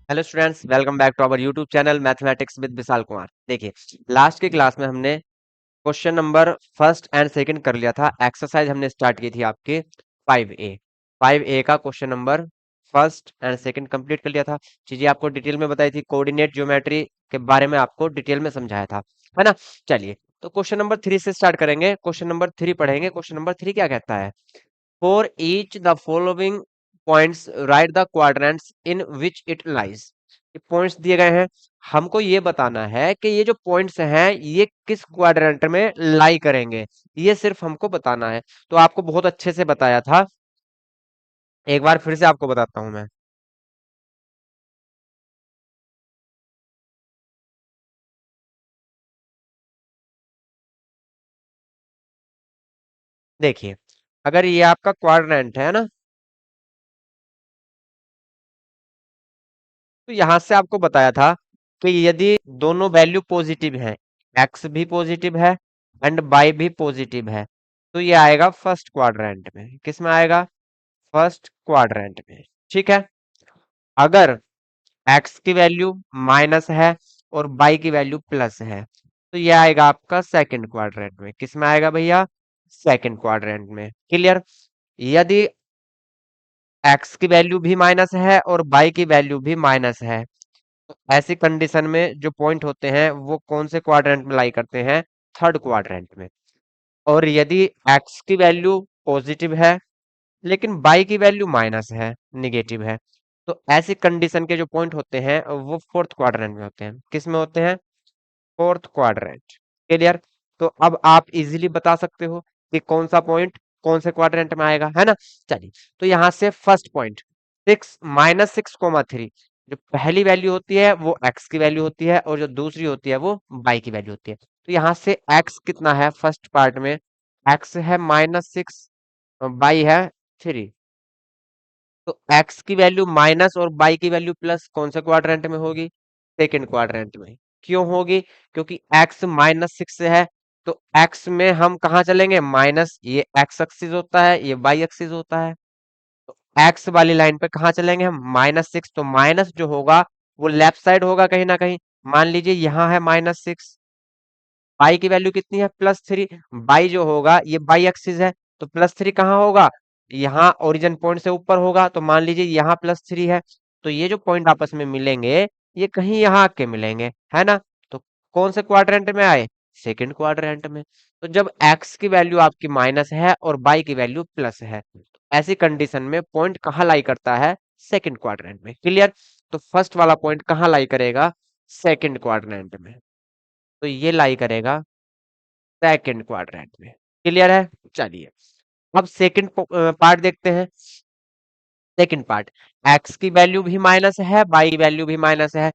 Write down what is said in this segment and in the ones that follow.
Hello students, welcome back to our YouTube channel mathematics with Vishal Kumar. देखिए, last की class में हमने question number first and second कर लिया था। एक्सरसाइज हमने स्टार्ट की थी आपके 5A। 5A का question number first and second complete कर लिया था। चीजें आपको डिटेल में बताई थी, कोऑर्डिनेट ज्योमेट्री के बारे में आपको डिटेल में समझाया था, है ना। चलिए, तो क्वेश्चन नंबर 3 से स्टार्ट करेंगे। क्वेश्चन नंबर 3 पढ़ेंगे। क्वेश्चन नंबर 3 क्या कहता है? For each the following points right the quadrants in which it lies. ये पॉइंट्स दिए गए हैं, हमको ये बताना है कि ये जो पॉइंट्स हैं ये किस क्वाड्रेंट में लाई करेंगे। ये सिर्फ हमको बताना है। तो आपको बहुत अच्छे से बताया था, एक बार फिर से आपको बताता हूं मैं। देखिए, अगर ये आपका क्वाड्रेंट है ना, तो यहां से आपको बताया था कि यदि दोनों वैल्यू पॉजिटिव है, एक्स भी पॉजिटिव है एंड वाई भी पॉजिटिव है, तो ये आएगा फर्स्ट क्वाड्रेंट में। किस में आएगा? फर्स्ट क्वाड्रेंट में। ठीक है। अगर एक्स की वैल्यू माइनस है और बाई की वैल्यू प्लस है, तो ये आएगा आपका सेकंड क्वाड्रेंट में। किस में आएगा भैया? सेकंड क्वाड्रेंट में। क्लियर? यदि एक्स की वैल्यू भी माइनस है और बाई की वैल्यू भी माइनस है, तो ऐसी कंडीशन में जो पॉइंट होते हैं वो कौन से क्वाड्रेंट में लाई करते हैं? थर्ड क्वाड्रेंट में। और यदि एक्स की वैल्यू पॉजिटिव है लेकिन बाई की वैल्यू माइनस है, निगेटिव है, तो ऐसी कंडीशन के जो पॉइंट होते हैं वो फोर्थ क्वाड्रेंट में होते हैं। किस में होते हैं? Fourth quadrant. क्लियर? तो अब आप इजीली बता सकते हो कि कौन सा पॉइंट कौन से क्वाड्रेंट में आएगा, है ना। चलिए, तो यहां से फर्स्ट पॉइंट 6 - 6, 3, जो पहली वैल्यू होती है वो एक्स की वैल्यू होती है और जो दूसरी होती है वो बाई की वैल्यू होती है। तो यहाँ से एक्स कितना है फर्स्ट पार्ट में? एक्स है -6, बाई है 3। तो x की वैल्यू माइनस और y की वैल्यू प्लस कौन से क्वाड्रेंट में होगी? सेकंड क्वाड्रेंट में। क्यों होगी? क्योंकि x -6 से है, तो x में हम कहाँ चलेंगे? माइनस, ये x एक्सिस होता है, ये y एक्सिस होता है। तो x वाली लाइन पे कहाँ चलेंगे हम? -6। तो माइनस जो होगा वो लेफ्ट साइड होगा कहीं ना कहीं। मान लीजिए यहाँ है -6, बाई की वैल्यू कितनी है? +3। बाई जो होगा ये बाई एक्सिस है, तो +3 कहाँ होगा? यहाँ ओरिजिन पॉइंट से ऊपर होगा। तो मान लीजिए यहाँ +3 है, तो ये जो पॉइंट आपस में मिलेंगे ये कहीं यहाँ आके मिलेंगे, है ना। तो कौन से क्वाड्रेंट में आए? सेकंड क्वाड्रेंट में। तो जब एक्स की वैल्यू आपकी माइनस है और बाई की वैल्यू प्लस है, तो ऐसी कंडीशन में पॉइंट कहाँ लाई करता है? सेकंड क्वाड्रेंट में। क्लियर? तो फर्स्ट वाला पॉइंट कहाँ लाई करेगा? सेकंड क्वाड्रेंट में। तो ये लाई करेगा सेकंड क्वाड्रेंट में। क्लियर है? चलिए, अब सेकंड पार्ट देखते हैं। सेकंड पार्ट, एक्स की वैल्यू भी माइनस है, वाई की वैल्यू भी माइनस है।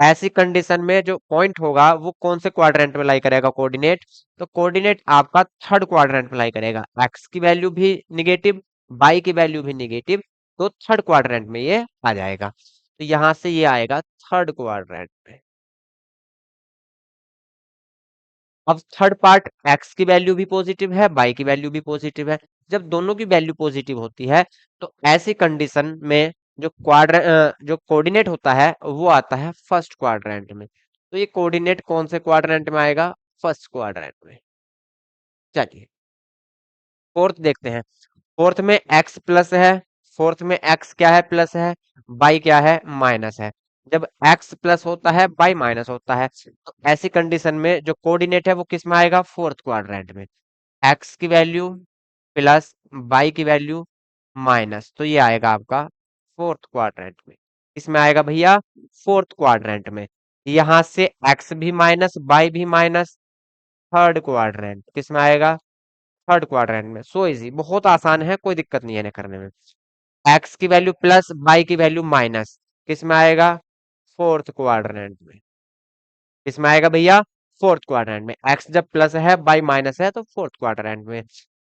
ऐसी कंडीशन में जो पॉइंट होगा वो कौन से क्वाड्रेंट में लाई करेगा? कोऑर्डिनेट। तो कोऑर्डिनेट आपका थर्ड क्वाड्रेंट में लाई करेगा। एक्स की वैल्यू भी निगेटिव, वाई की वैल्यू भी निगेटिव, तो थर्ड क्वाड्रेंट में ये आ जाएगा। तो यहां से ये आएगा थर्ड क्वाड्रेंट में। अब थर्ड पार्ट, एक्स की वैल्यू भी पॉजिटिव है, बाई की वैल्यू भी पॉजिटिव है। जब दोनों की वैल्यू पॉजिटिव होती है, तो ऐसी कंडीशन में जो कोऑर्डिनेट होता है वो आता है फर्स्ट क्वाड्रेंट में। तो ये कोऑर्डिनेट कौन से क्वाड्रेंट में आएगा? फर्स्ट क्वाड्रेंट में। चलिए, फोर्थ देखते हैं। फोर्थ में एक्स प्लस है, फोर्थ में एक्स क्या है? प्लस है, बाई क्या है? माइनस है। जब एक्स प्लस होता है बाई माइनस होता है, तो ऐसी कंडीशन में जो कोऑर्डिनेट है वो किस में आएगा? फोर्थ क्वाड्रेंट में। एक्स की वैल्यू प्लस बाई की वैल्यू माइनस, तो ये आएगा आपका फोर्थ क्वाड्रेंट में। इसमें आएगा भैया फोर्थ क्वाड्रेंट में। यहां से एक्स भी माइनस बाई भी माइनस, थर्ड क्वाड्रेंट किस में आएगा? थर्ड क्वाड्रेंट में। सो इजी, बहुत आसान है, कोई दिक्कत नहीं है इन्हें करने में। एक्स की वैल्यू प्लस बाई की वैल्यू माइनस किस में आएगा? फोर्थ क्वाड्रेंट में। किसमें आएगा भैया? फोर्थ क्वाड्रेंट में। एक्स जब प्लस है बाई माइनस है तो फोर्थ क्वाड्रेंट में।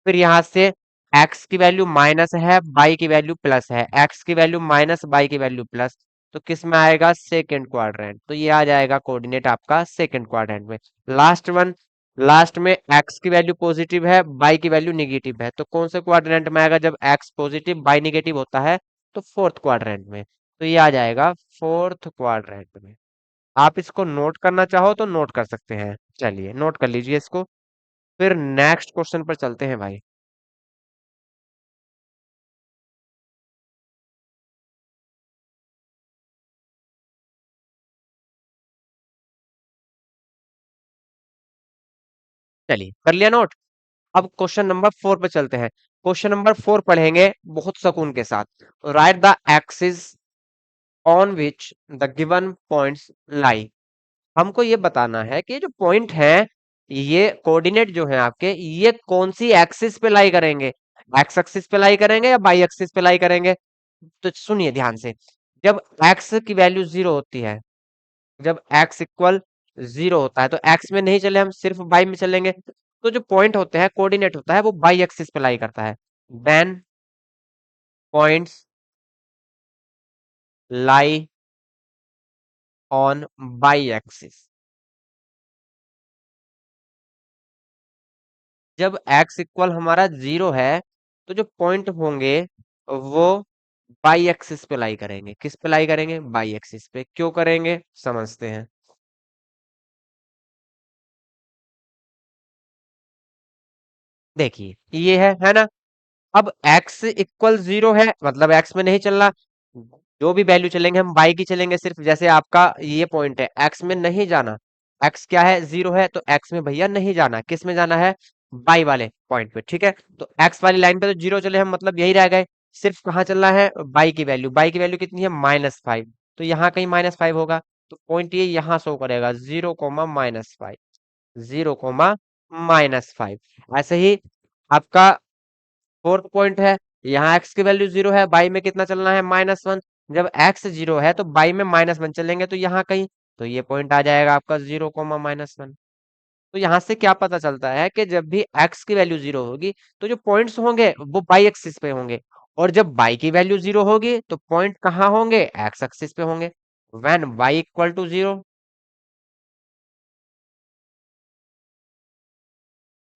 फिर यहां से एक्स की वैल्यू माइनस है, बाई की वैल्यू प्लस है, एक्स की वैल्यू माइनस बाई की वैल्यू प्लस, तो किस में आएगा? Second quadrant. तो ये आ जाएगा कोऑर्डिनेट आपका सेकंड क्वाड्रेंट में। लास्ट वन, लास्ट में एक्स की वैल्यू पॉजिटिव है, बाई की वैल्यू निगेटिव है, तो कौन से क्वाड्रेंट में आएगा? जब एक्स पॉजिटिव बाई निगेटिव होता है तो फोर्थ क्वाड्रेंट में। तो ये आ जाएगा फोर्थ क्वाड्रेंट में। आप इसको नोट करना चाहो तो नोट कर सकते हैं। चलिए नोट कर लीजिए इसको। फिर नेक्स्ट क्वेश्चन पर चलते हैं भाई। चलिए कर लिया नोट। अब क्वेश्चन नंबर 4 पे चलते हैं। क्वेश्चन नंबर 4 पढ़ेंगे बहुत सुकून के साथ। Right the axis on which the given points लाई। हमको ये बताना है कि जो पॉइंट है, ये कोऑर्डिनेट जो है आपके, ये कौन सी एक्सिस पे लाई करेंगे। एक्स एक्सिस पे लाई करेंगे या बाई एक्सिस पे लाई करेंगे। तो सुनिए ध्यान से। जब एक्स की वैल्यू जीरो होती है, जब एक्स इक्वल जीरो होता है, तो एक्स में नहीं चले, हम सिर्फ बाई में चलेंगे। तो जो पॉइंट होते हैं, कोऑर्डिनेट होता है, वो बाई एक्सिस पे लाई करता है। Then points lie on y axis. जब एक्स इक्वल हमारा जीरो है, तो जो पॉइंट होंगे वो बाई एक्सिस पे लाई करेंगे। किस पे लाई करेंगे? बाई एक्सिस पे। क्यों करेंगे, समझते हैं। देखिए ये है ना। अब x इक्वल जीरो है, मतलब x में नहीं चलना। जो भी वैल्यू चलेंगे हम बाई की चलेंगे सिर्फ। जैसे आपका ये पॉइंट है, x में नहीं जाना। x क्या है? जीरो है, तो x में भैया नहीं जाना। किस में जाना है? बाई वाले पॉइंट पे। ठीक है, तो x वाली लाइन पे तो जीरो चले हम, मतलब यही रह गए। सिर्फ कहाँ चलना है? बाई की वैल्यू। बाई की वैल्यू कितनी है? -5। तो यहाँ कहीं -5 होगा। तो पॉइंट ये यहाँ शो करेगा, 0, -5। ऐसे ही आपका फोर्थ पॉइंट है, यहाँ एक्स की वैल्यू जीरो है, बाई में कितना चलना है? -1। जब एक्स जीरो है तो बाई में -1 चलेंगे, तो यहाँ कहीं, तो ये पॉइंट आ जाएगा आपका 0, -1। तो यहाँ से क्या पता चलता है कि जब भी एक्स की वैल्यू जीरो होगी, तो जो पॉइंट्स होंगे वो बाई एक्सिस पे होंगे। और जब बाई की वैल्यू जीरो होगी, तो पॉइंट कहाँ होंगे? एक्स एक्सिस पे होंगे। When y equal to zero.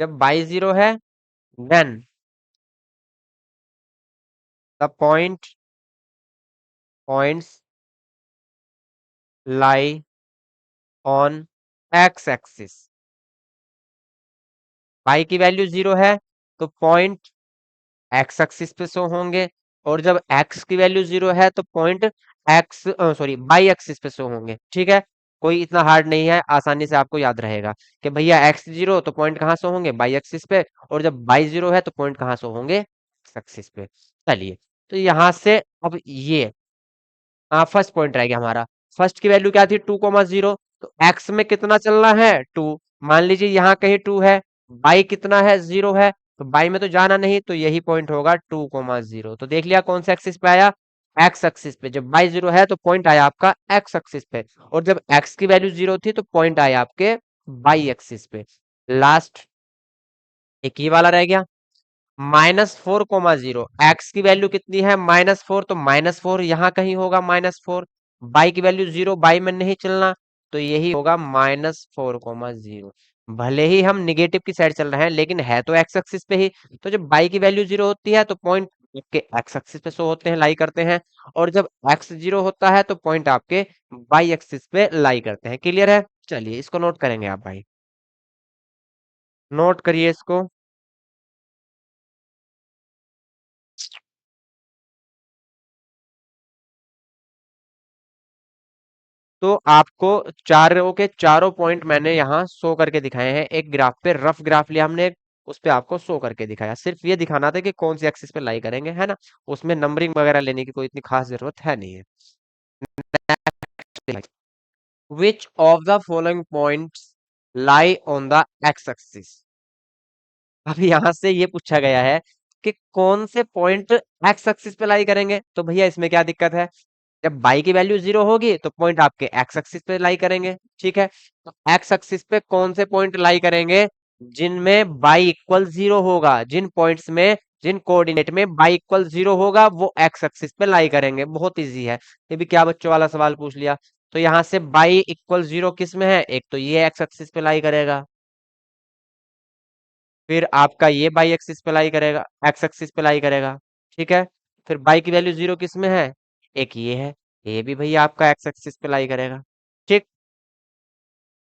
जब बाई जीरो है, then the points lie on x axis. Y की वैल्यू जीरो है, तो पॉइंट एक्स एक्सिस पे शो होंगे। और जब एक्स की वैल्यू जीरो है, तो point x sorry y axis पे शो होंगे। ठीक है, कोई इतना हार्ड नहीं है, आसानी से आपको याद रहेगा कि भैया एक्स जीरो तो पॉइंट कहाँ शो होंगे? बाई एक्सिस पे। और जब बाई जीरो है, तो पॉइंट कहाँ शो होंगे? एक्स एक्सिस पे। चलिए, तो यहां से अब ये फर्स्ट पॉइंट रह गया हमारा। फर्स्ट की वैल्यू क्या थी? 2,0। तो एक्स में कितना चलना है? 2। मान लीजिए यहाँ कहीं 2 है, बाई कितना है? 0 है, तो बाई में तो जाना नहीं, तो यही पॉइंट होगा 2,0। तो देख लिया कौन से एक्सिस पे आया? एक्स एक्सिस पे। जब बाई जीरो है, तो पॉइंट आया आपका एक्स एक्सिस पे। और जब एक्स की वैल्यू जीरो थी, तो पॉइंट आया आपके बाई एक्सिस पे। लास्ट एक ही वाला रह गया, -4,0। एक्स की वैल्यू कितनी है? -4। तो -4 यहाँ कहीं होगा, -4। बाई की वैल्यू जीरो, बाई में नहीं चलना, तो यही होगा -4,0। भले ही हम निगेटिव की साइड चल रहे हैं, लेकिन है तो एक्स एक्सिस पे ही। तो जब बाई की वैल्यू जीरो होती है, तो पॉइंट आपके एक्स एक्सिस पे शो होते हैं, लाई करते हैं। और जब एक्स जीरो होता है, तो पॉइंट आपके बाई एक्सिस पे लाई करते हैं। क्लियर है? चलिए इसको नोट करेंगे आप भाई। नोट करिए इसको। तो आपको चारों के चारों पॉइंट मैंने यहाँ शो करके दिखाए हैं। एक ग्राफ पे, रफ ग्राफ लिया हमने, उस पे आपको शो करके दिखाया। सिर्फ ये दिखाना था कि कौन सी एक्सिस पे लाई करेंगे, है ना। उसमें नंबरिंग वगैरह लेने की कोई इतनी खास जरूरत है नहीं है। Which of the following points lie on the x axis. अब यहाँ से ये पूछा गया है कि कौन से पॉइंट एक्स एक्सिस पे लाई करेंगे। तो भैया इसमें क्या दिक्कत है? जब बाई की वैल्यू जीरो होगी, तो पॉइंट आपके एक्स एक्सिस पे लाई करेंगे। ठीक है, तो एक्स एक्सिस पे कौन से पॉइंट लाई करेंगे? जिनमें बाई इक्वल जीरो होगा। जिन पॉइंट्स में, जिन कोऑर्डिनेट में बाई इक्वल जीरो होगा, वो एक्स एक्सिस पे लाई करेंगे। बहुत इजी है। ये भी क्या बच्चों वाला सवाल पूछ लिया। तो यहाँ से बाई इक्वल जीरो किस में है? एक तो ये एक्स एक्सिस पे लाई करेगा, फिर आपका ये बाई एक्सिस पे लाई करेगा, एक्स एक्सिस पे लाई करेगा। ठीक है, फिर बाई की वैल्यू जीरो किस में है? एक ये है। ये भी भैया आपका एक्स एक्सिस पे लाई करेगा। ठीक।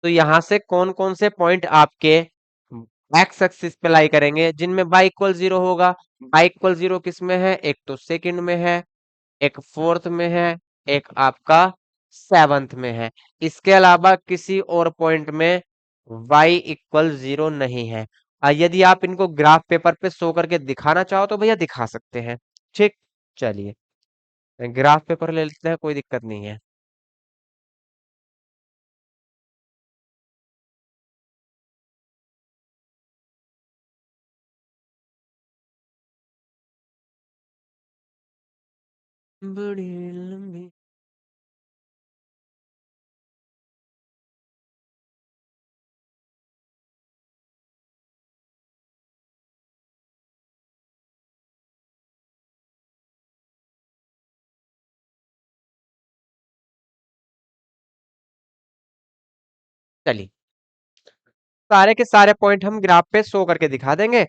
तो यहां से कौन कौन से पॉइंट आपके एक्स एक्सिस पे लाई करेंगे जिनमें बाई इक्वल जीरो होगा? बाई इक्वल जीरो किस में है? एक तो सेकंड में है, एक फोर्थ में है, एक आपका सेवंथ में है। इसके अलावा किसी और पॉइंट में y इक्वल जीरो नहीं है। यदि आप इनको ग्राफ पेपर पे शो करके दिखाना चाहो तो भैया दिखा सकते हैं। ठीक। चलिए, ग्राफ पेपर ले लेते हैं, कोई दिक्कत नहीं है। बड़ी लंबी। चलिए, सारे के सारे पॉइंट हम ग्राफ पे शो करके दिखा देंगे।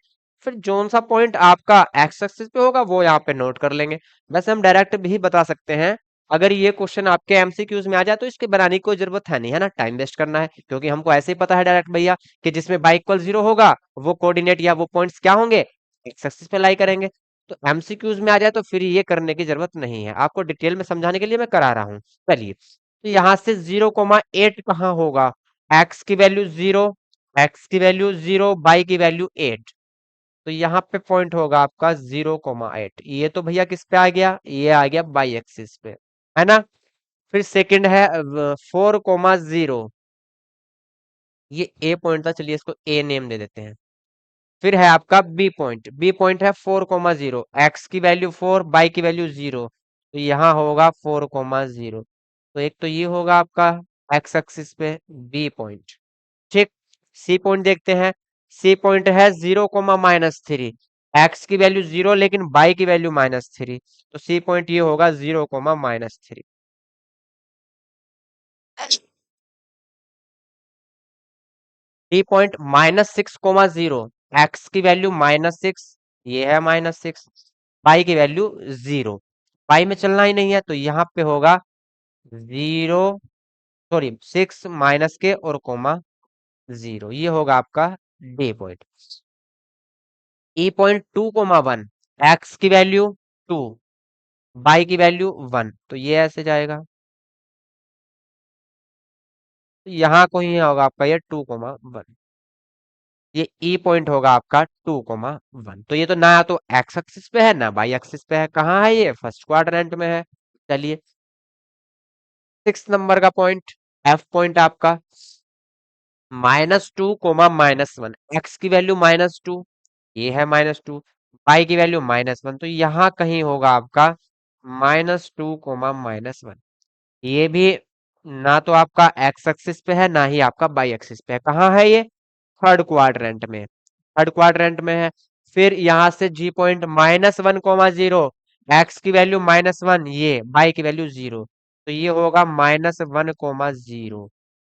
फिर जोन सा पॉइंट आपका एक्स एक्सिस पे होगा वो यहाँ पे नोट कर लेंगे। वैसे हम डायरेक्ट भी बता सकते हैं। अगर ये क्वेश्चन आपके एमसीक्यूज में आ जाए तो इसके बनाने की कोई जरूरत है नहीं, है ना, टाइम वेस्ट करना है, क्योंकि हमको ऐसे ही पता है डायरेक्ट भैया कि जिसमें बाई इक्वल जीरो होगा वो कोऑर्डिनेट या वो पॉइंट्स क्या होंगे? एक्स एक्सिस पे लाई करेंगे। तो एमसीक्यूज में आ जाए तो फिर ये करने की जरूरत नहीं है, आपको डिटेल में समझाने के लिए मैं करा रहा हूँ। चलिए, तो यहाँ से 0,8 कहाँ होगा? एक्स की वैल्यू जीरो, एक्स की वैल्यू जीरो, बाई की वैल्यू 8। तो यहाँ पे पॉइंट होगा आपका 0,8। ये तो भैया किस पे आ गया? ये आ गया बाई एक्सिस पे, है ना। फिर सेकंड है 4,0। ये ए पॉइंट था, चलिए इसको ए नेम दे देते हैं। फिर है आपका बी पॉइंट। बी पॉइंट है 4,0, एक्स की वैल्यू 4, बाई की वैल्यू 0। तो यहाँ होगा 4,0। तो एक तो ये होगा आपका एक्स एक्सिस पे बी पॉइंट। ठीक। सी पॉइंट देखते हैं। सी पॉइंट है 0,-3। एक्स की वैल्यू 0 लेकिन बाई की वैल्यू -3। तो सी पॉइंट ये होगा 0,-3। डी पॉइंट -6,0, एक्स की वैल्यू -6, ये है -6, बाई की वैल्यू 0। बाई में चलना ही नहीं है तो यहाँ पे होगा 0, सॉरी 6 माइनस के और कोमा 0। ये होगा आपका डी पॉइंट। ई पॉइंट 2,1, एक्स की वैल्यू 2, बाई की वैल्यू 1। तो ये ऐसे जाएगा। तो यहाँ को ही होगा आपका ये 2,1। ये ई पॉइंट होगा आपका 2,1। तो ये तो ना तो एक्स एक्सिस पे है ना वाई एक्सिस पे है, कहाँ है? ये फर्स्ट क्वाड्रेंट में है। चलिए, 6 नंबर का पॉइंट, एफ पॉइंट आपका -2,-1। एक्स की वैल्यू -2, ये है -2, वाई की वैल्यू -1। तो यहाँ कहीं होगा आपका -2,-1। ये भी ना तो आपका एक्स एक्सिस पे है ना ही आपका बाई एक्सिस पे है। कहाँ है ये? थर्ड क्वाड्रेंट में। थर्ड क्वाड्रेंट में है। फिर यहां से जी पॉइंट -1,0, एक्स की वैल्यू -1, ये बाई की वैल्यू 0। तो ये होगा -1,0।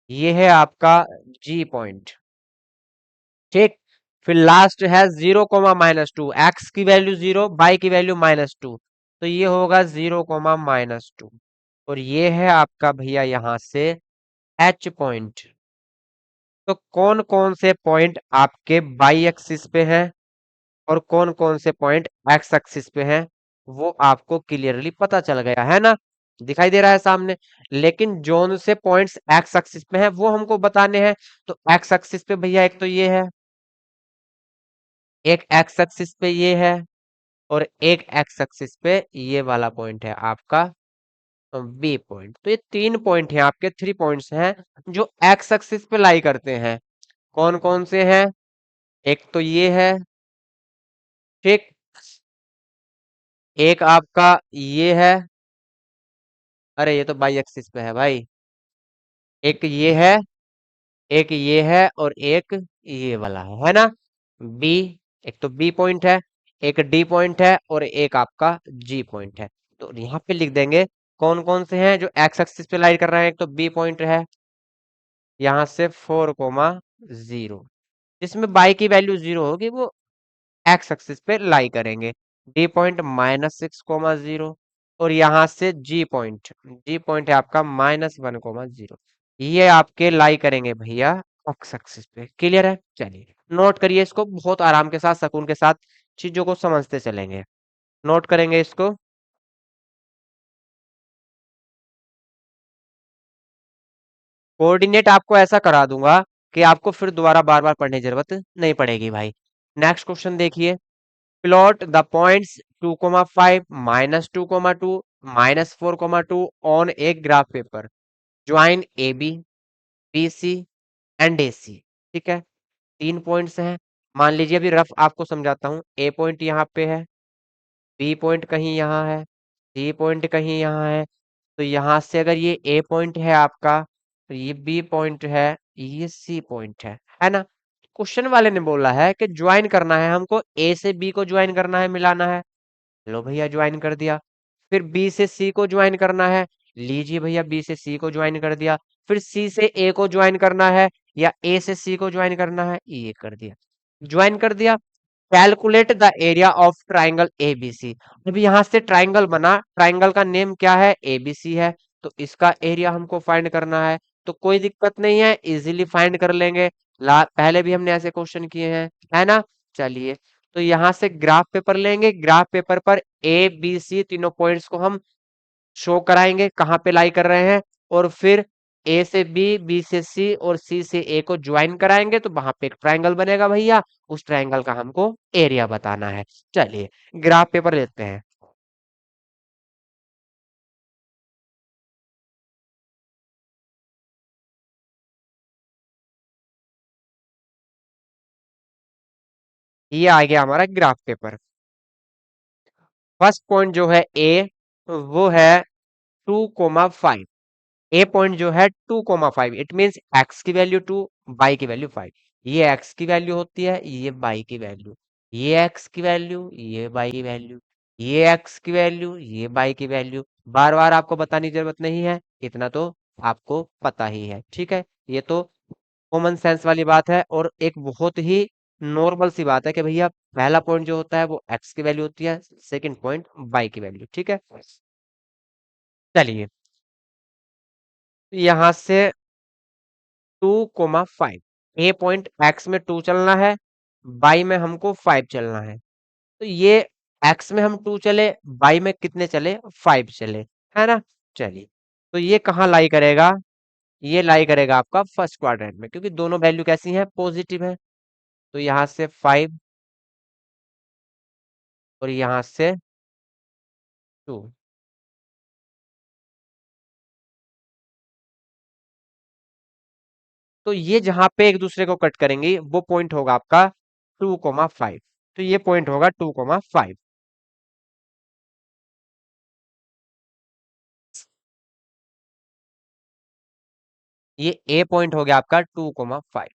ये है आपका जी पॉइंट। ठीक। फिर लास्ट है 0,-2, एक्स की वैल्यू 0, बाई की वैल्यू -2। तो ये होगा 0,-2। और ये है आपका भैया यहाँ से एच पॉइंट। तो कौन कौन से पॉइंट आपके बाई एक्सिस पे हैं और कौन कौन से पॉइंट एक्स एक्सिस पे हैं, वो आपको क्लियरली पता चल गया है ना, दिखाई दे रहा है सामने। लेकिन जोन से पॉइंट्स एक्स एक्सिस पे हैं वो हमको बताने हैं। तो एक्स एक्सिस पे भैया एक तो ये है, एक एक्स एक्सिस पे ये है, और एक एक्स एक्सिस पे ये वाला पॉइंट है आपका बी पॉइंट। तो ये 3 पॉइंट हैं आपके, 3 पॉइंट्स हैं जो एक्स एक्सिस पे लाई करते हैं। कौन कौन से हैं? एक तो ये है, ठीक। एक आपका ये है, अरे ये तो बाई एक्सिस पे है भाई। एक ये है, एक ये है, और एक ये वाला है ना, बी। एक तो बी पॉइंट है, एक डी पॉइंट है, और एक आपका जी पॉइंट है। तो यहाँ पे लिख देंगे कौन कौन से हैं जो एक्स एक्सिस पे लाई कर रहे हैं। एक तो बी पॉइंट है यहाँ से 4,0, जिसमें बाई की वैल्यू 0 होगी वो एक्स एक्सिस पे लाई करेंगे। डी पॉइंट -6,0, और यहाँ से जी पॉइंट है आपका -1,0। ये आपके लाई करेंगे भैया एक्स एक्सिस पे। क्लियर है? चलिए नोट करिए इसको, बहुत आराम के साथ सुकून के साथ चीजों को समझते चलेंगे। नोट करेंगे इसको। कोऑर्डिनेट आपको ऐसा करा दूंगा कि आपको फिर दोबारा बार बार पढ़ने की जरूरत नहीं पड़ेगी भाई। नेक्स्ट क्वेश्चन देखिए। Plot the points 2,5 -2,2 -4,2 on a graph paper. Join A B, B C and A C. ठीक है, 3 पॉइंट्स हैं। मान लीजिए अभी रफ आपको समझाता हूँ। ए पॉइंट यहाँ पे है, बी पॉइंट कहीं यहाँ है, सी पॉइंट कहीं यहाँ है। तो यहाँ से अगर ये ए पॉइंट है आपका, तो ये बी पॉइंट है, ये सी पॉइंट है ना। क्वेश्चन वाले ने बोला है कि ज्वाइन करना है हमको, ए से बी को ज्वाइन करना है, मिलाना है। लो भैया ज्वाइन कर दिया। फिर बी से सी को ज्वाइन करना है, लीजिए भैया बी से सी को ज्वाइन कर दिया। फिर सी से ए को ज्वाइन करना है या ए से सी को ज्वाइन करना है, ये कर दिया, ज्वाइन कर दिया। Calculate the area of triangle ABC. अभी यहां से ट्राइंगल बना, ट्राइंगल का नेम क्या है? एबीसी है। तो इसका एरिया हमको फाइंड करना है। तो कोई दिक्कत नहीं है, इजीली फाइंड कर लेंगे। पहले भी हमने ऐसे क्वेश्चन किए हैं, है ना। चलिए, तो यहां से ग्राफ पेपर लेंगे, ग्राफ पेपर पर ए बी सी तीनों पॉइंट्स को हम शो कराएंगे कहाँ पे लाई कर रहे हैं। और फिर ए से बी, बी से सी और सी से ए को ज्वाइन कराएंगे तो वहां पे एक ट्रायंगल बनेगा भैया। उस ट्रायंगल का हमको एरिया बताना है। चलिए ग्राफ पेपर लेते हैं। ये आ गया हमारा ग्राफ पेपर। फर्स्ट पॉइंट जो है ए, वो है 2,5। ए पॉइंट जो है 2,5, इट मींस एक्स की वैल्यू 2, बाई की वैल्यू 5। ये एक्स की वैल्यू होती है, ये बाई की वैल्यू। ये एक्स की वैल्यू, ये बाई की वैल्यू। ये एक्स की वैल्यू, ये बाई की वैल्यू। बार बार आपको बताने की जरूरत नहीं है, इतना तो आपको पता ही है। ठीक है, ये तो कॉमन सेंस वाली बात है और एक बहुत ही नॉर्मल सी बात है कि भैया पहला पॉइंट जो होता है वो एक्स की वैल्यू होती है, सेकंड पॉइंट बाई की वैल्यू। ठीक है, चलिए यहां से 2,5, ए पॉइंट एक्स में 2 चलना है, बाई में हमको 5 चलना है। तो ये एक्स में हम 2 चले, बाई में कितने चले? 5 चले, है ना। चलिए, तो ये कहाँ लाई करेगा? ये लाई करेगा आपका फर्स्ट क्वाड्रेंट में, क्योंकि दोनों वैल्यू कैसी हैं? पॉजिटिव है। तो यहाँ से 5 और यहाँ से 2। तो ये जहां पे एक दूसरे को कट करेंगे वो पॉइंट होगा आपका 2,5। तो ये पॉइंट होगा 2,5। ये ए पॉइंट हो गया आपका 2,5।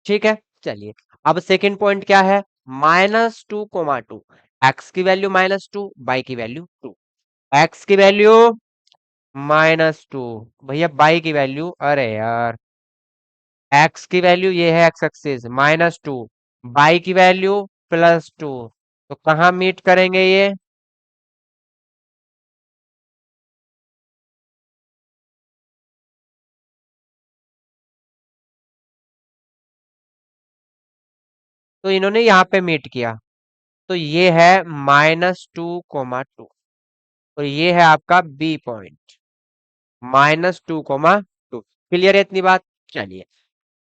ठीक है, चलिए अब सेकंड पॉइंट क्या है? -2,2। एक्स की वैल्यू -2, बाई की वैल्यू 2। एक्स की वैल्यू -2, भैया बाई की वैल्यू, अरे यार, एक्स की वैल्यू ये है एक्स एक्सिस -2, बाई की वैल्यू +2। तो कहाँ मीट करेंगे ये? तो इन्होंने यहाँ पे मीट किया। तो ये है -2,2 और ये है आपका बी पॉइंट, -2,2। क्लियर है इतनी बात? चलिए,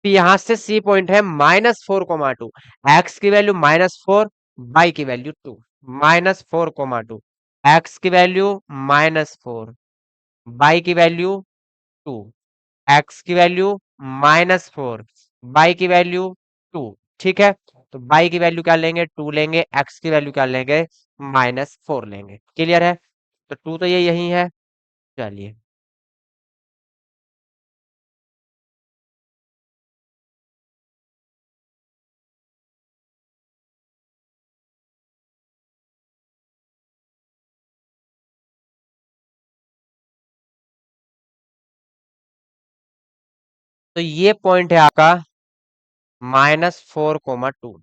फिर यहां से सी पॉइंट है -4,2। एक्स की वैल्यू -4, बाई की वैल्यू 2। -4,2, एक्स की वैल्यू -4, बाई की वैल्यू 2। एक्स की वैल्यू -4, बाई की वैल्यू 2। ठीक है, तो बाई की वैल्यू क्या लेंगे? 2 लेंगे। एक्स की वैल्यू क्या लेंगे? -4 लेंगे। क्लियर है? तो 2 तो ये यही है। चलिए, तो ये पॉइंट है आपका -4,2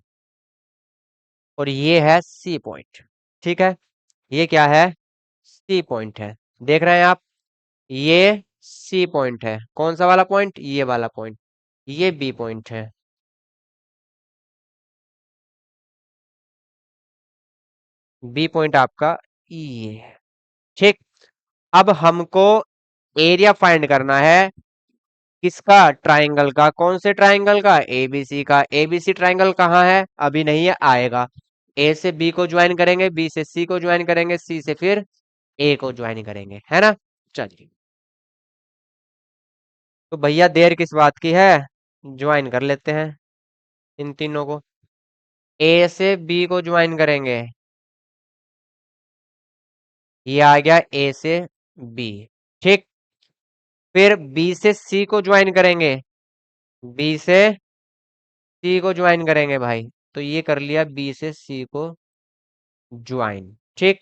और ये है सी पॉइंट। ठीक है, ये क्या है? सी पॉइंट है। देख रहे हैं आप? ये सी पॉइंट है। कौन सा वाला पॉइंट? ये वाला पॉइंट। ये बी पॉइंट है। बी पॉइंट आपका ये है। ठीक। अब हमको एरिया फाइंड करना है। किसका? ट्राइंगल का। कौन से ट्राइंगल का? एबीसी का। एबीसी ट्राइंगल कहाँ है? अभी नहीं है, आएगा। ए से बी को ज्वाइन करेंगे, बी से सी को ज्वाइन करेंगे, सी से फिर ए को ज्वाइन करेंगे, है ना? चलिए, तो भैया देर किस बात की है? ज्वाइन कर लेते हैं इन तीनों को। ए से बी को ज्वाइन करेंगे। ये आ गया ए से बी। ठीक। फिर बी से सी को ज्वाइन करेंगे। बी से सी को ज्वाइन करेंगे भाई। तो ये कर लिया बी से सी को ज्वाइन। ठीक।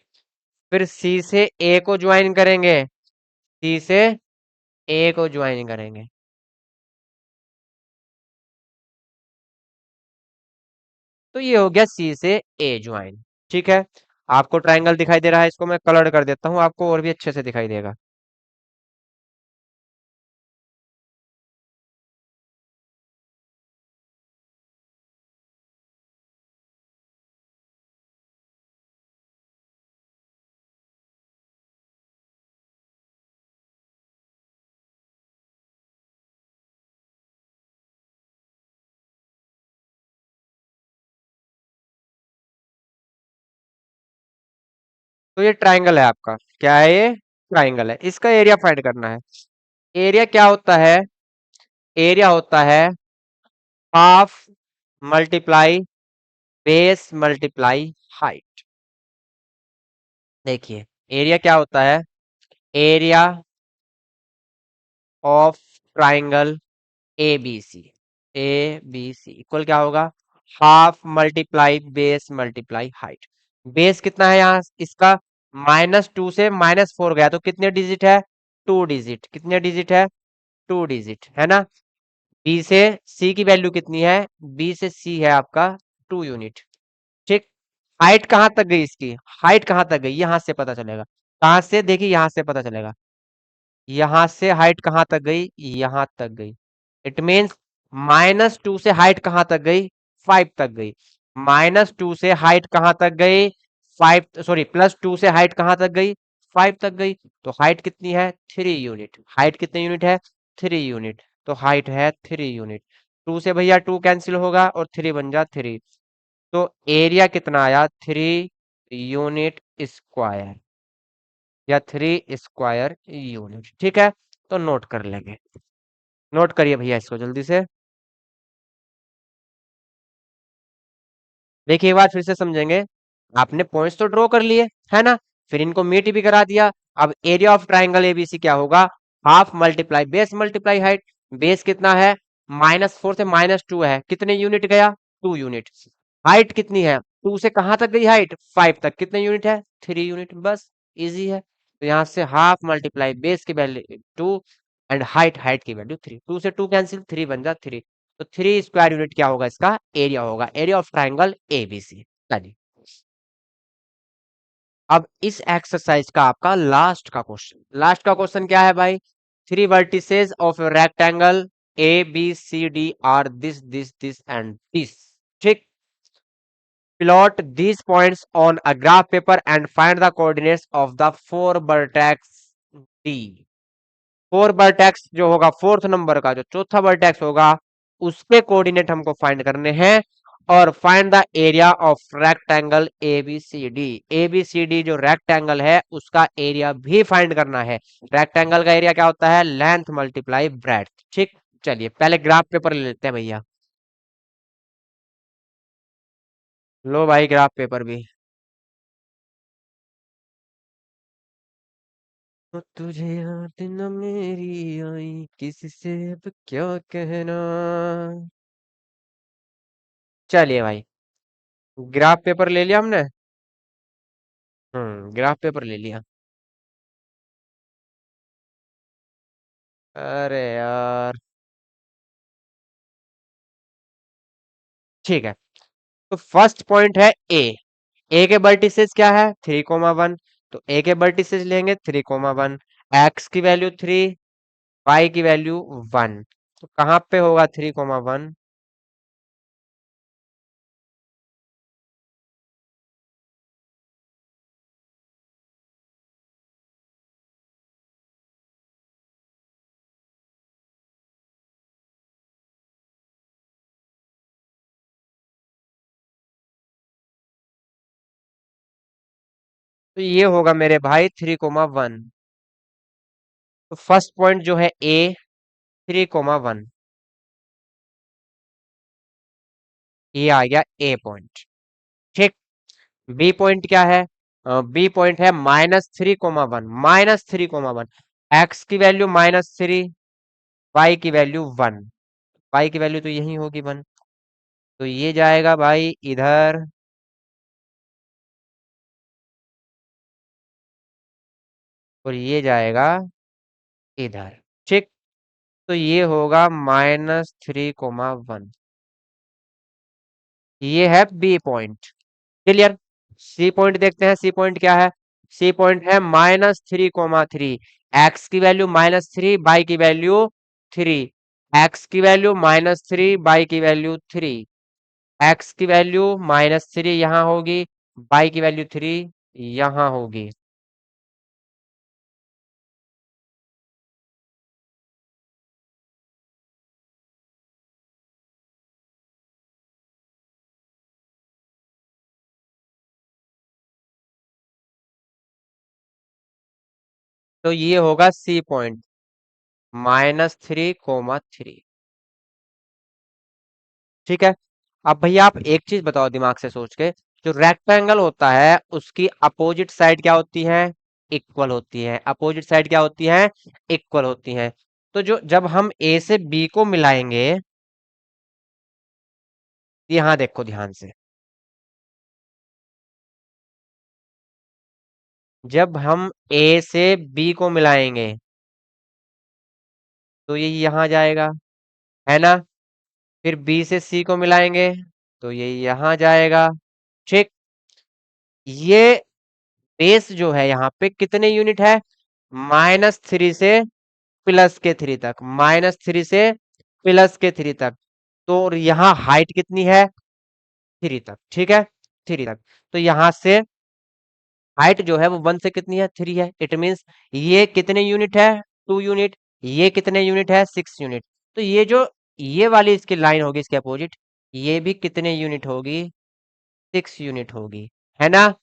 फिर सी से ए को ज्वाइन करेंगे। सी से ए को ज्वाइन करेंगे। तो ये हो गया सी से ए ज्वाइन। ठीक है। आपको ट्राइंगल दिखाई दे रहा है? इसको मैं कलर कर देता हूँ, आपको और भी अच्छे से दिखाई देगा। तो ये ट्राइंगल है आपका। क्या है ये? ट्राइंगल है। इसका एरिया फाइंड करना है। एरिया क्या होता है? एरिया होता है half multiply base multiply height. देखिए, एरिया क्या होता है? Area of triangle A B C. A B C equal क्या होगा? Half multiply base multiply height. Base कितना है यहाँ इसका? -2 से -4 गया तो कितने डिजिट है? 2 डिजिट। कितने डिजिट है? 2 डिजिट, है ना? बी से सी की वैल्यू कितनी है? बी से सी है आपका 2 यूनिट। ठीक। हाइट कहाँ तक गई इसकी? हाइट कहाँ तक गई? यहां से पता चलेगा। कहां से? देखिए, यहां से पता चलेगा। यहां से हाइट कहां तक गई? यहां तक गई। इट मीन्स -2 से हाइट कहां तक गई? 5 तक गई। -2 से हाइट कहां तक गई? 5, सॉरी, +2 से हाइट कहां तक गई? 5 तक गई। तो हाइट कितनी है? 3 यूनिट। हाइट कितने यूनिट है? 3 यूनिट। तो हाइट है 3 यूनिट। 2 से भैया 2 कैंसिल होगा और 3 बन जा 3। तो एरिया कितना आया? 3 यूनिट स्क्वायर, या 3 स्क्वायर यूनिट। ठीक है। तो नोट कर लेंगे। नोट करिए भैया इसको जल्दी से। देखिए, एक बार फिर से समझेंगे। आपने पॉइंट्स तो ड्रॉ कर लिए, है ना? फिर इनको मीट भी करा दिया। अब एरिया ऑफ ट्राइंगल एबीसी क्या होगा? Half multiply base multiply height. Base कितना है? -4 से -2 है। कितने यूनिट गया? 2 यूनिट। हाइट कितनी है? 2 से कहां तक गई हाइट? 5 तक। कितने यूनिट है? 3 यूनिट। बस, इजी है। तो यहां से हाफ मल्टीप्लाई बेस की वैल्यू 2 एंड हाइट, हाइट की वैल्यू 3। 2 से 2 कैंसिल, 3 बन जा 3। तो 3 स्क्वायर यूनिट क्या होगा? इसका एरिया होगा। Area of triangle ABC. चलिए, अब इस एक्सरसाइज का आपका लास्ट का क्वेश्चन। लास्ट का क्वेश्चन क्या है भाई? 3 vertices of a rectangle A B C D are this and this. ठीक। Plot these points on a graph paper and find the coordinates of the 4 vertex D। 4 vertex जो होगा, fourth number का जो चौथा vertex होगा, उसके coordinate हमको find करने हैं। और find the area of rectangle ABCD. ABCD जो रेक्टेंगल है उसका एरिया भी फाइंड करना है। रेक्टेंगल का एरिया क्या होता है? Length multiply breadth. ठीक। चलिए, पहले ग्राफ पेपर ले लेते हैं भैया। लो भाई, ग्राफ पेपर भी। तो तुझे याद न मेरी आई, किसी से अब क्या कहना। चलिए भाई, ग्राफ पेपर ले लिया हमने। ग्राफ पेपर ले लिया। अरे यार, ठीक है। तो फर्स्ट पॉइंट है ए। ए के वर्टिसेस क्या है 3,1, तो ए के वर्टिसेस लेंगे 3,1, एक्स की वैल्यू 3, वाई की वैल्यू 1, तो कहाँ पे होगा 3,1? तो ये होगा मेरे भाई 3,1। तो फर्स्ट पॉइंट जो है ए 3,1, ये आ गया ए पॉइंट। ठीक। बी पॉइंट क्या है? बी पॉइंट है -3,1, -3,1, एक्स की वैल्यू -3, वाई की वैल्यू 1, वाई की वैल्यू तो यही होगी 1, तो ये जाएगा भाई इधर, और ये जाएगा इधर। ठीक। तो ये होगा -3,1, ये है B point. Clear. C point देखते हैं, सी पॉइंट क्या है? सी पॉइंट है -3,3, एक्स की वैल्यू -3, बाई की वैल्यू 3, एक्स की वैल्यू -3, बाई की वैल्यू 3, एक्स की वैल्यू -3 यहाँ होगी, बाई की वैल्यू 3 यहाँ होगी। तो ये होगा सी पॉइंट -3,3। ठीक है। अब भैया आप एक चीज बताओ दिमाग से सोच के, जो रेक्टेंगल होता है उसकी अपोजिट साइड क्या होती है? इक्वल होती है। अपोजिट साइड क्या होती है? इक्वल होती है। तो जो जब हम ए से बी को मिलाएंगे, यहाँ देखो ध्यान से, जब हम ए से बी को मिलाएंगे तो ये यहाँ जाएगा, है ना? फिर बी से सी को मिलाएंगे तो ये यहाँ जाएगा। ठीक। ये बेस जो है यहाँ पे कितने यूनिट है? -3 से +3 तक, -3 से +3 तक। तो यहाँ हाइट कितनी है? 3 तक। ठीक है, 3 तक। तो यहाँ से हाइट जो है वो 1 से कितनी है? 3 है। इट मीन्स ये कितने यूनिट है? 2 यूनिट। ये कितने यूनिट है? 6 यूनिट। तो ये जो ये वाली इसकी लाइन होगी इसके अपोजिट, ये भी कितने यूनिट होगी? 6 यूनिट होगी, है ना?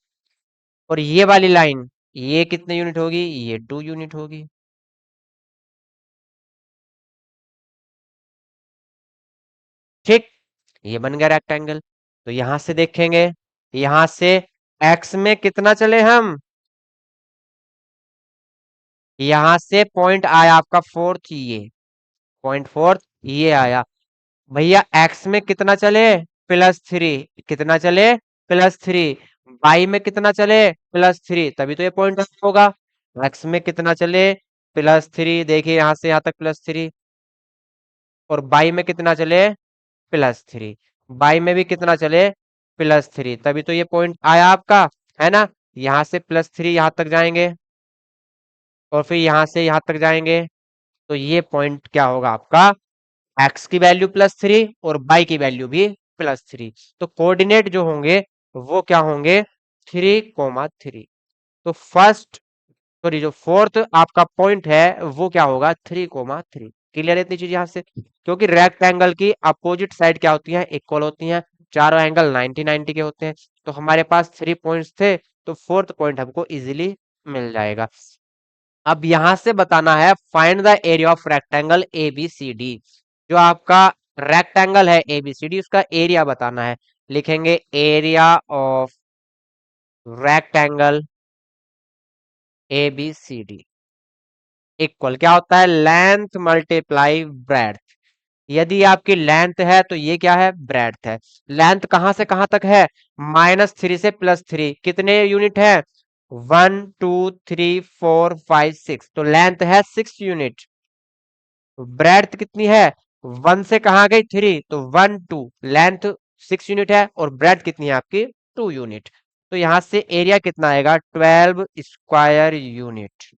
और ये वाली लाइन, ये कितने यूनिट होगी? ये 2 यूनिट होगी। ठीक। ये बन गया रेक्टेंगल। तो यहां से देखेंगे, यहां से एक्स में कितना चले हम? यहां से पॉइंट आया आपका फोर्थ, ये पॉइंट फोर्थ ये आया। भैया एक्स में कितना चले? +3। कितना चले? +3। वाई में कितना चले? +3, तभी तो ये पॉइंट होगा। एक्स में कितना चले? +3, देखिए यहां से यहां तक +3, और बाई में कितना चले? +3, बाई में भी कितना चले? +3, तभी तो ये पॉइंट आया आपका, है ना? यहाँ से +3 यहाँ तक जाएंगे, और फिर यहाँ से यहाँ तक जाएंगे, तो ये पॉइंट क्या होगा आपका? एक्स की वैल्यू +3 और बाई की वैल्यू भी +3। तो कोऑर्डिनेट जो होंगे वो क्या होंगे? 3,3। तो फर्स्ट, सॉरी, जो फोर्थ आपका पॉइंट है वो क्या होगा? 3,3। क्लियर है इतनी चीज यहाँ से? क्योंकि रेक्टेंगल की अपोजिट साइड क्या होती है? इक्वल होती हैं। चारों एंगल 90-90 के होते हैं। तो हमारे पास 3 पॉइंट्स थे, तो फोर्थ पॉइंट हमको इजीली मिल जाएगा। अब यहां से बताना है find the area of rectangle A B C D. जो आपका रेक्टेंगल है ए बी सी डी, उसका एरिया बताना है। लिखेंगे area of rectangle A B C D equal क्या होता है? Length multiply breadth. यदि आपकी लेंथ है तो ये क्या है? ब्रेड्थ है। लेंथ कहां से कहां तक है? -3 से +3, कितने यूनिट है? 1 2 3 4 5 6, तो लेंथ है 6 यूनिट। ब्रेड्थ कितनी है? 1 से कहा गई 3, तो 1 2, लेंथ 6 यूनिट है और ब्रेड्थ कितनी है आपकी? 2 यूनिट। तो यहां से एरिया कितना आएगा, 12 square unit,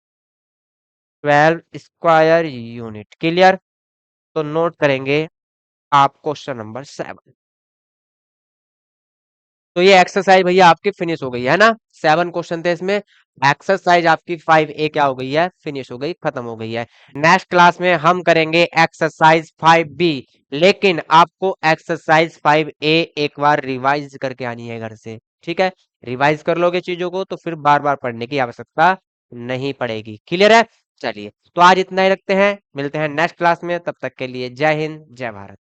12 square unit. Clear. तो नोट करेंगे आप क्वेश्चन नंबर 7। तो ये एक्सरसाइज भैया आपकी फिनिश हो गई है ना, 7 क्वेश्चन थे इसमें। एक्सरसाइज आपकी 5A क्या हो गई है, फिनिश हो गई, खत्म हो गई है। नेक्स्ट क्लास में हम करेंगे एक्सरसाइज 5B, लेकिन आपको एक्सरसाइज 5A एक बार रिवाइज करके आनी है घर से, ठीक है। रिवाइज कर लोगे चीजों को तो फिर बार बार पढ़ने की आवश्यकता नहीं पड़ेगी। क्लियर है। चलिए तो आज इतना ही रखते हैं, मिलते हैं नेक्स्ट क्लास में, तब तक के लिए जय हिंद जय भारत।